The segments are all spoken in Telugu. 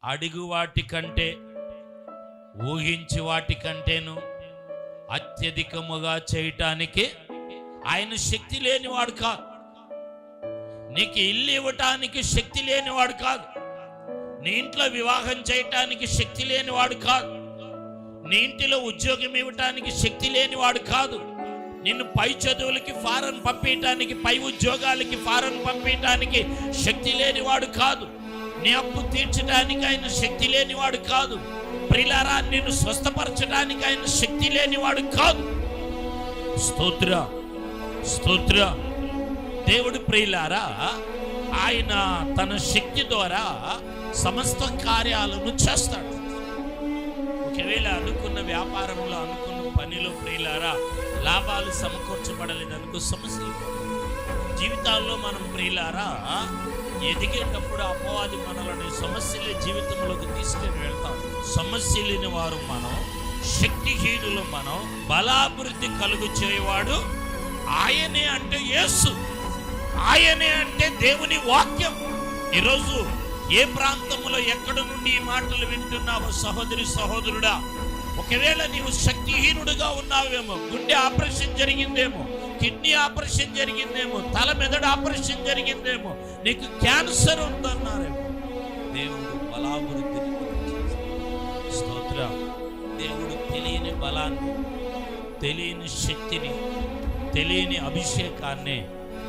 అడుగు వాటి కంటే ఊహించి వాటి కంటేను అత్యధికముగా చేయటానికి ఆయన శక్తి లేనివాడు కాదు. నీకు ఇల్లు ఇవ్వటానికి శక్తి లేనివాడు కాదు. నీ ఇంట్లో వివాహం చేయటానికి శక్తి లేనివాడు కాదు. నీ ఇంటిలో ఉద్యోగం ఇవ్వటానికి శక్తి లేనివాడు కాదు. నిన్ను పై చదువులకి ఫారెన్ పంపించడానికి, పై ఉద్యోగాలకి ఫారెన్ పంపించడానికి శక్తి లేనివాడు కాదు. నీ అప్పు తీర్చడానికి ఆయన శక్తి లేనివాడు కాదు. ప్రియులారా, నిన్ను స్వస్థపరచడానికి ఆయన శక్తి లేనివాడు కాదు. స్తోత్ర స్తోత్ర. దేవుడు ప్రియులారా, ఆయన తన శక్తి ద్వారా సమస్త కార్యాలను చేస్తాడు. ఒకవేళ అనుకున్న వ్యాపారంలో, అనుకున్న పనిలో ప్రియులారా లాభాలు సమకూర్చబడలేదనుకో, సమస్యలు జీవితాల్లో మనం ప్రియులారా ఎదిగేటప్పుడు అపవాది మనల్ని సమస్యల జీవితంలోకి తీసుకుని వెళ్తాం. సమస్య లేని వారు మనం, శక్తిహీనులు మనం. బలాభివృద్ధి కలుగు చేయవాడు ఆయనే అంటే యేసు, ఆయనే అంటే దేవుని వాక్యం. ఈరోజు ఏ ప్రాంతంలో ఎక్కడ నుండి ఈ మాటలు వింటున్నావో సహోదరి సహోదరుడా, ఒకవేళ నీవు శక్తిహీనుడుగా ఉన్నావేమో, గుండె ఆపరేషన్ జరిగిందేమో, కిడ్నీ ఆపరేషన్ జరిగిందేమో, తల మెదడు ఆపరేషన్ జరిగిందేమో, నీకు క్యాన్సర్ ఉందన్నారేమో, దేవుడు బలాభివృద్ధిని స్తోత్ర. దేవుడు తెలియని బలాన్ని, తెలియని శక్తిని, తెలియని అభిషేకాన్ని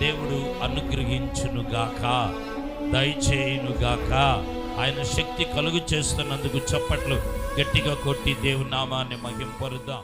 దేవుడు అనుగ్రహించునుగాక, దయచేయునుగాక. ఆయన శక్తి కలుగు చేస్తున్నందుకు చప్పట్లు గట్టిగా కొట్టి దేవుని నామాన్ని మహింపరుద్దాం.